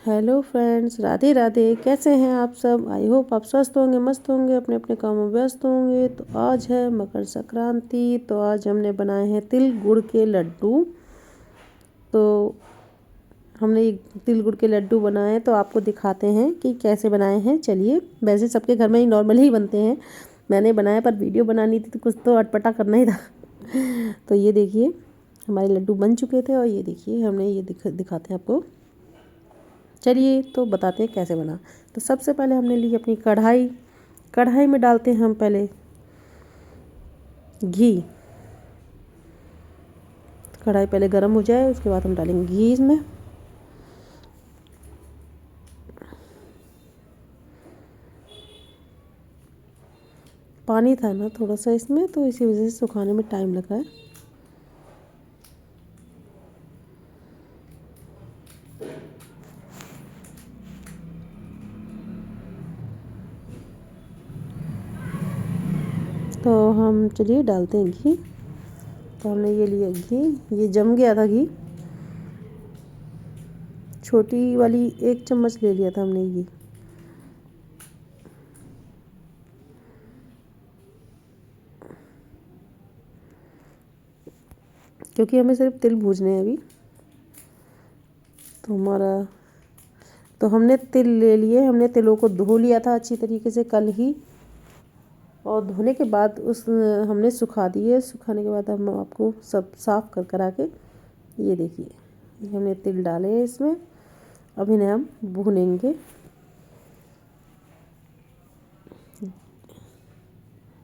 Hello friends, Radhe Radhe. कैसे हैं आप सब? आई होप आप स्वस्थ होंगे, मस्त होंगे, अपने अपने कामों में व्यस्त होंगे। तो आज है मकर संक्रांति। तो आज हमने बनाए हैं तिल गुड़ के लड्डू। तो हमने तिल गुड़ के लड्डू बनाए तो आपको दिखाते हैं कि कैसे बनाए हैं। चलिए, वैसे सबके घर में ही नॉर्मल ही बनते हैं। मैंने बनाया पर वीडियो बनानी थी तो कुछ तो अटपटा करना ही था। तो ये देखिए, हमारे लड्डू बन चुके थे और ये देखिए हमने ये दिखाते हैं आपको। चलिए तो बताते हैं कैसे बना। तो सबसे पहले हमने ली अपनी कढ़ाई में डालते हैं हम पहले घी। कढ़ाई पहले गर्म हो जाए, उसके बाद हम डालेंगे घी इसमें। पानी था ना थोड़ा सा इसमें, तो इसी वजह से सुखाने में टाइम लगा है। तो हम चलिए डालते हैं घी। तो हमने ये लिया घी, ये जम गया था घी। छोटी वाली 1 चम्मच ले लिया था हमने घी। क्योंकि हमें सिर्फ तिल भूजने हैं अभी। तो हमने तिल ले लिए। हमने तिलों को धो लिया था अच्छी तरीके से कल ही, और धोने के बाद हमने सुखा दिए। सुखाने के बाद हम आपको सब साफ़ कर करा के ये देखिए, ये हमने तिल डाले हैं इसमें। अब इन्हें हम भूनेंगे।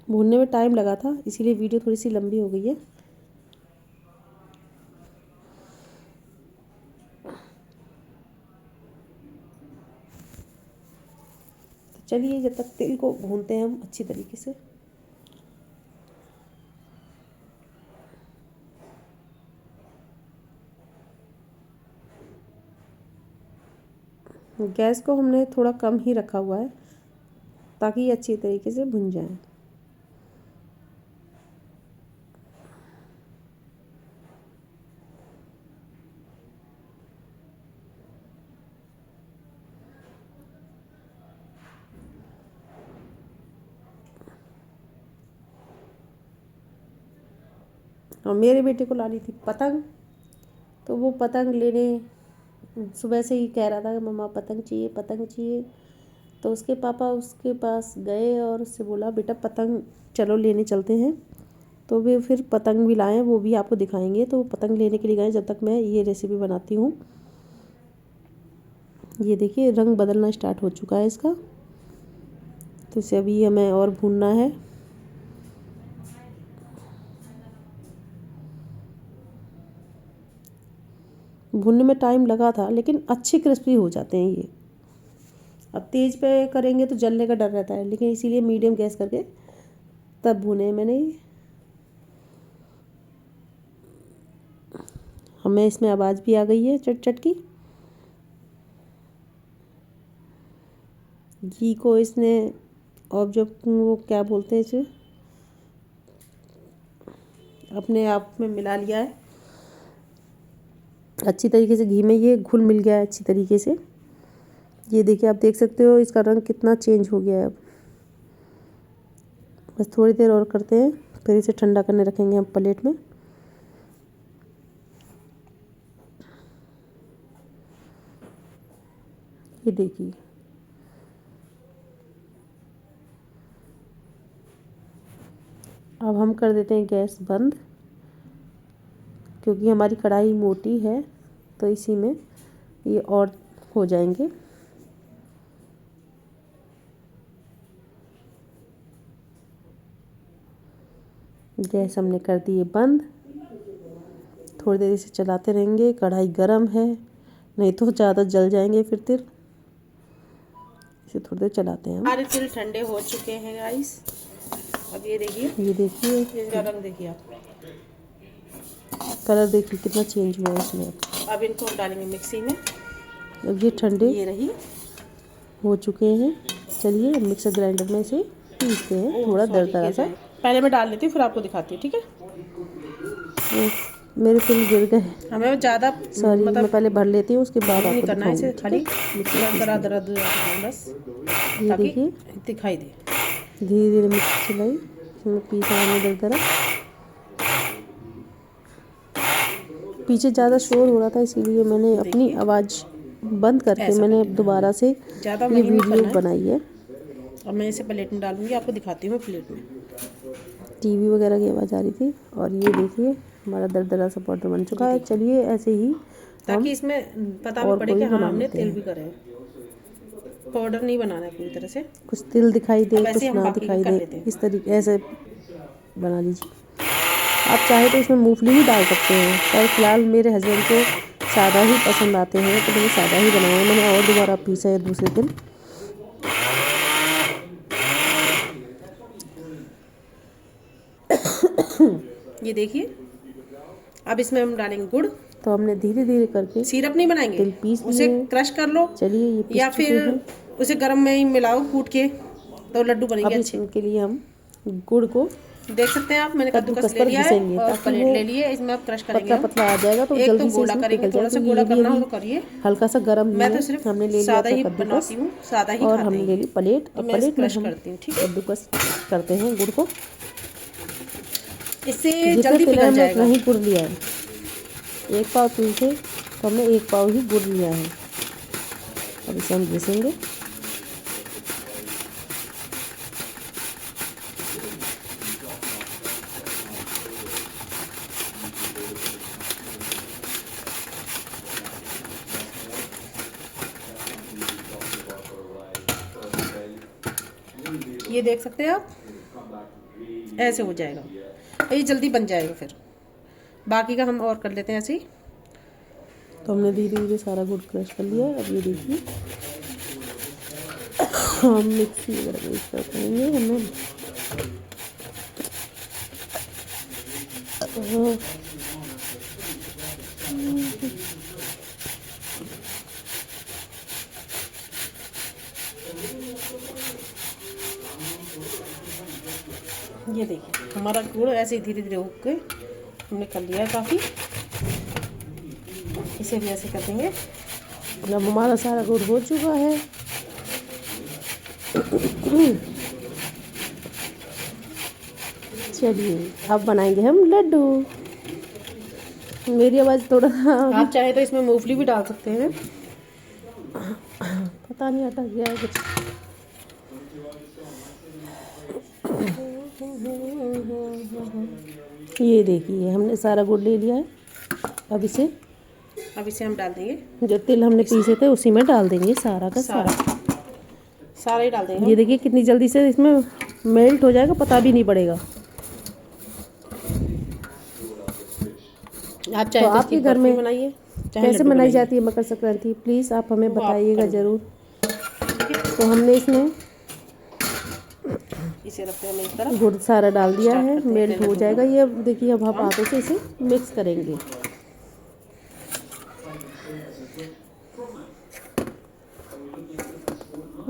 भूनने में टाइम लगा था, इसीलिए वीडियो थोड़ी सी लंबी हो गई है। तो चलिए, जब तक तिल को भूनते हैं हम अच्छी तरीके से। गैस को हमने थोड़ा कम ही रखा हुआ है ताकि ये अच्छी तरीके से भुन जाए। और मेरे बेटे को लानी थी पतंग, तो वो पतंग लेने सुबह से ही कह रहा था कि मम्मा पतंग चाहिए, पतंग चाहिए। तो उसके पापा उसके पास गए और उससे बोला बेटा पतंग चलो लेने चलते हैं। तो वे फिर पतंग भी लाए, वो भी आपको दिखाएंगे। तो पतंग लेने के लिए गए, जब तक मैं ये रेसिपी बनाती हूँ। ये देखिए रंग बदलना स्टार्ट हो चुका है इसका। तो इसे अभी हमें और भूनना है। भूनने में टाइम लगा था, लेकिन अच्छे क्रिस्पी हो जाते हैं ये। अब तेज़ पे करेंगे तो जलने का डर रहता है, लेकिन इसीलिए मीडियम गैस करके तब भुने मैंने। हमें इसमें आवाज़ भी आ गई है चट चट की। घी को इसने, और जब वो क्या बोलते हैं इसे, अपने आप में मिला लिया है अच्छी तरीके से। घी में ये घुल मिल गया है अच्छी तरीके से। ये देखिए, आप देख सकते हो इसका रंग कितना चेंज हो गया है। अब बस थोड़ी देर और करते हैं, फिर इसे ठंडा करने रखेंगे हम प्लेट में। ये देखिए, अब हम कर देते हैं गैस बंद, क्योंकि हमारी कढ़ाई मोटी है तो इसी में ये और हो जाएंगे। गैस हमने कर दी है बंद। थोड़ी देर इसे चलाते रहेंगे। कढ़ाई गरम है, नहीं तो ज़्यादा जल जाएंगे फिर तिल। इसे थोड़ी देर चलाते हैं। हमारे तिल ठंडे हो चुके हैं गाइस। अब ये देखिए इसका रंग देखिए आप, कलर देखिए कितना चेंज हुआ है इसमें। अब इनको हम डालेंगे मिक्सी में। अब ये ठंडे हो चुके हैं। चलिए अब मिक्सर ग्राइंडर में इसे पीसते हैं थोड़ा दरदरा सा। पहले मैं डाल लेती हूँ, फिर आपको दिखाती हूँ, ठीक है। मेरे तिल गिर गए। हमें ज़्यादा सॉरी, मतलब मैं पहले भर लेती हूँ, उसके बाद नहीं आपको करना है इसे, दिखाऊंगी। खाली करा दर्द बस, ये ताकि देखिए दिखाई दे। धीरे धीरे मिक्सी चलाई, इसमें पीसा हमने दरदरा। पीछे ज़्यादा शोर हो रहा था, इसीलिए मैंने अपनी देखिए आवाज़ बंद करके ऐसा मैंने कर लेना दोबारा से है, ज़्यादा ये महीन नहीं वीडियो करना है। बनाई है। अब मैं इसे प्लेट में डालूंगी, आपको दिखाती हूँ मैं प्लेट में। टीवी वगैरह की आवाज़ आ रही थी। और ये देखिए हमारा दरदरा सा पाउडर बन चुका है। चलिए ऐसे ही ताकि हम इसमें पता भी और पड़े को कि भी हाँ बना हमने लेते तिल हैं। भी करे हैं। पाउडर नहीं बनाना है पूरी तरह से। कुछ तिल दिखाई दे, अब ऐसे कुछ हम ना बाकी भी दिखाई कर दे, लेते हैं। इस तरीके ऐसे बना लीजिए। आप चाहे तो इसमें मूंगफली भी डाल सकते हैं, पर फिलहाल मेरे हस्बैंड को सादा ही पसंद आते हैं, तो मैंने सादा ही बनाया है। मैंने और दोबारा पीसा है दूसरे दिन। ये देखिए, अब इसमें हम डालेंगे गुड़। तो हमने धीरे धीरे करके सिरप नहीं बनाएंगे, तिल पीस उसे लिए। क्रश कर लो चलिए ये या पीस चुके फिर हैं। उसे गर्म में ही मिलाओ कूट के, तो लड्डू बनेंगे अब अच्छे। इसके लिए हम गुड़ को देख सकते हैं आप, मैंने कद्दूकस कद्दूकस ले पर लिया है घिसेंगे, और ताकि प्लेट वो ले लिए, इसमें अब क्रश करेंगे पतला हम। पतला आ जाएगा, तो एक तो जल्दी से गोला इसमें करेंगे, पिघल थोड़ा जाएगा। सा क्योंकि गोला ये भी करना हो अभी तो करिए। हल्का सा गर्म ही मैं है। तो सिर्फ हमने ले लिया सादा था ही कद्दूकस बनाती हूँ, सादा ही और खाते हमने ले ली हैं। प्लेट। अब अब मैं इसे प्लेट में क्रश हम करती हूँ, ठीक है। कद्दूकस करते हैं गुड़ को। इससे जितने जल्दी तिल है पिघल हमने उतना जाएगा। ही गुड़ लिया है। 1 पाव तिल थे तो हमने 1 पाव ही गुड़ लिया है। अब इसे हम घिसेंगे। ये देख सकते हैं आप, ऐसे हो जाएगा, ये जल्दी बन जाएगा। फिर बाकी का हम और कर लेते हैं ऐसे ही। तो हमने धीरे धीरे सारा गुड़ क्रश कर लिया। अब ये देखिए हम मिक्सी वगैरह में इस्तेमाल करेंगे। हमें ये देखिए हमारा गुड़ ऐसे ही धीरे धीरे उग के हमने कर लिया है काफ़ी। इसे भी ऐसे कर देंगे। जब हमारा सारा गुड़ हो चुका है, चलिए अब बनाएंगे हम लड्डू। मेरी आवाज़ थोड़ा आप चाहे तो इसमें मूंगफली भी डाल सकते हैं। पता नहीं अटक गया है कुछ। ये देखिए हमने सारा गुड़ ले लिया है। अब इसे हम डाल देंगे, जो तिल हमने पीसे थे उसी में डाल देंगे सारा का सारा। सारा ही डाल देंगे ये हम। देखिए कितनी जल्दी से इसमें मेल्ट हो जाएगा, पता भी नहीं पड़ेगा। आप चाहे तो तो आपके इसकी घर में बर्फी बनाइए, चाहे कैसे लड्डू मनाई बनाइए। जाती है मकर संक्रांति, प्लीज़ आप हमें वो आप बताइएगा कर ज़रूर। तो हमने इसमें इसे रखते हैं इस तरफ। गुड़ सारा डाल दिया स्टार्ट है, करते हैं मेल्ट अपने हो लड्डू जाएगा को। ये। अब देखिए अब हम हाथों से इसे मिक्स करेंगे।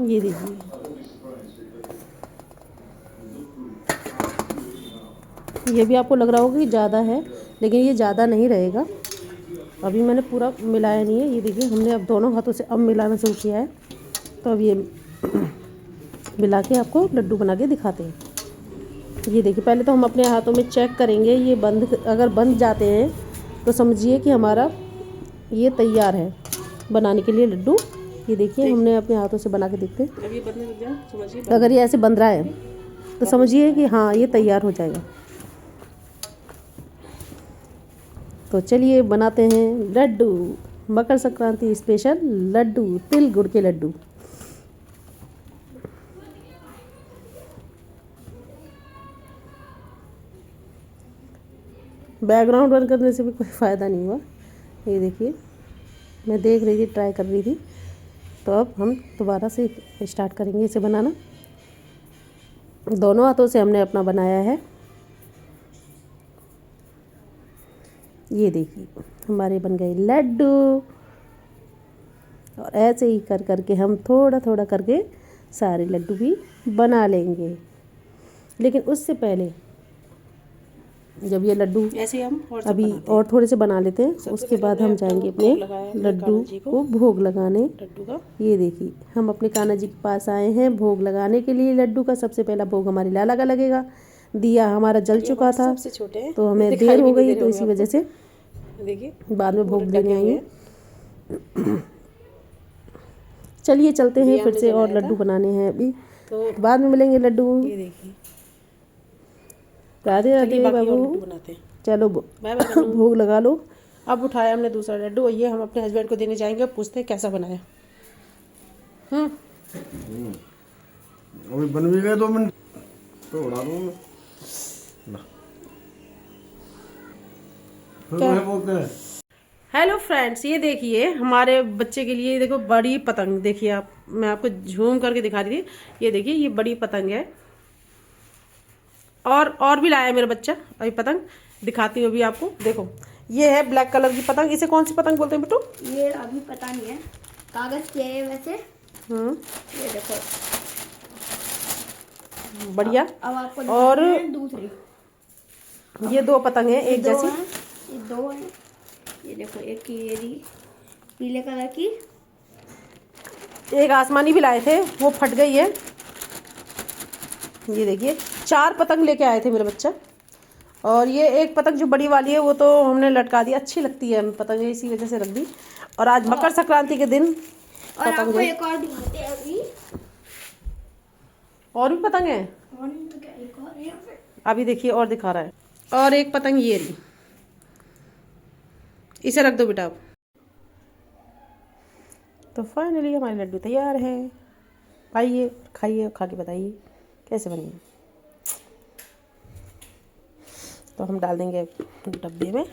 ये देखिए ये भी आपको लग रहा होगा कि ज़्यादा है, लेकिन ये ज़्यादा नहीं रहेगा। अभी मैंने पूरा मिलाया नहीं है। ये देखिए हमने अब दोनों हाथों से अब मिलाना शुरू किया है। तो अब ये मिला के आपको लड्डू बना के दिखाते हैं। ये देखिए पहले तो हम अपने हाथों में चेक करेंगे। ये अगर बंद जाते हैं तो समझिए कि हमारा ये तैयार है बनाने के लिए लड्डू। ये देखिए हमने अपने हाथों से बना के देखते हैं। अब ये बनने लग जाए, समझिए अगर ये ऐसे बन रहा है तो समझिए कि हाँ ये तैयार हो जाएगा। तो चलिए बनाते हैं लड्डू, मकर संक्रांति स्पेशल लड्डू, तिल गुड़ के लड्डू। बैकग्राउंड बंद करने से भी कोई फ़ायदा नहीं हुआ। ये देखिए मैं देख रही थी, ट्राई कर रही थी। तो अब हम दोबारा से स्टार्ट करेंगे इसे बनाना। दोनों हाथों से हमने अपना बनाया है। ये देखिए हमारे बन गए लड्डू। और ऐसे ही कर करके हम थोड़ा थोड़ा करके सारे लड्डू भी बना लेंगे। लेकिन उससे पहले जब ये लड्डू ऐसे हम और सब अभी बनाते और थोड़े से बना लेते हैं, सबसे उसके पहले बाद हमने हम अपना जाएंगे भोग अपने लगाया अपने लड्डू कान्हा जी को भोग लगाने। लड्डू का। ये देखिए हम अपने कान्हा जी के पास आए हैं भोग लगाने के लिए लड्डू का। सबसे पहला भोग हमारी लाला का लगेगा। दिया हमारा जल ये चुका था सबसे छोटे हैं, तो हमें दिखाई देर भी हो नहीं गई, दे रहे तो होंगे इसी वजह से आपको। देखिए बाद में भोग पूरे देने ढके आई हुए हूँ। हैं। चलिए चलते हैं दिया फिर हमने से, और जलाया लड्डू था। बनाने हैं अभी, तो बाद में मिलेंगे लड्डू। ये देखिए, राधे चलिए राधे बाकी और बाबू, लड्डू बनाते हैं। चलो बाय बाय बनू। भोग लगा लो। अब उठाया हमने दूसरा लड्डू और ये हम अपने हस्बैंड को देने जाएंगे और पूछते हैं कैसा बनाया। अभी बन भी गए 2 मिनट तो उड़ा दूँ मैं। फिर क्या? वही बोलते हैं हेलो फ्रेंड्स, ये देखिए हमारे बच्चे के लिए देखो बड़ी पतंग। देखिए आप, मैं आपको झूम करके दिखा रही थी। ये देखिए ये बड़ी पतंग है, और भी लाया है मेरा बच्चा अभी पतंग। दिखाती हूँ अभी आपको। देखो ये है ब्लैक कलर की पतंग। इसे कौन सी पतंग बोलते हैं बेटू? ये अभी पता नहीं है, कागज के है वैसे। ये देखो, बढ़िया। अब आपको और दिखाते हैं दूसरी। ये 2 पतंग है एक दो जैसी। हैं, ये 2 हैं। ये देखो, एक की ये रही पीले कलर की। एक आसमानी भी लाए थे, वो फट गई है। ये देखिए 4 पतंग लेके आए थे मेरा बच्चा। और ये एक पतंग जो बड़ी वाली है वो तो हमने लटका दी, अच्छी लगती है पतंग, इसी वजह से रख दी। और आज मकर संक्रांति के दिन और पतंग आपको है। एक और दिखाते हैं अभी। और भी पतंग है और नहीं तो क्या, एक और है यहाँ पे। अभी, देखिए और दिखा रहा है। और एक पतंग ये रही, इसे रख दो बेटा आप। तो फाइनली हमारे लड्डू तैयार है। आइए खाइए, खा के बताइए कैसे बनी है। तो हम डाल देंगे डब्बे में।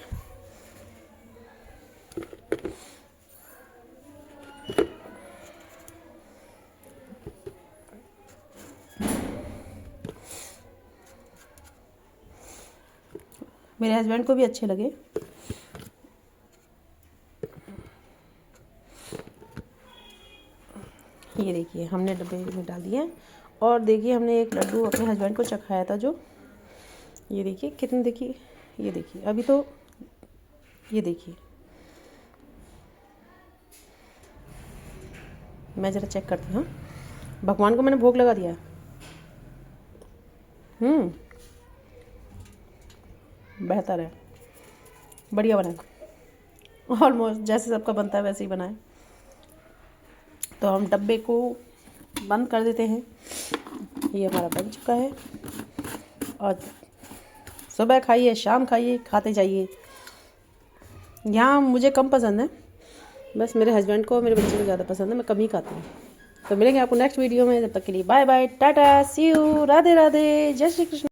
मेरे हस्बैंड को भी अच्छे लगे। ये देखिए हमने डब्बे में डाल दिए। और देखिए हमने एक लड्डू अपने हस्बैंड को चखाया था जो, ये देखिए कितने, देखिए ये देखिए अभी तो, ये देखिए मैं ज़रा चेक करती हूँ। भगवान को मैंने भोग लगा दिया। बेहतर है, बढ़िया बना, ऑलमोस्ट जैसे सबका बनता है वैसे ही बनाए। तो हम डब्बे को बंद कर देते हैं। ये हमारा बन चुका है। और सुबह खाइए, शाम खाइए, खाते जाइए। यहाँ मुझे कम पसंद है, बस मेरे हस्बैंड को, मेरे बच्चे को ज़्यादा पसंद है, मैं कम ही खाती हूँ। तो मिलेंगे आपको नेक्स्ट वीडियो में, जब तक के लिए bye bye, tata, see you, Radhe Radhe, Jai Shri Krishna.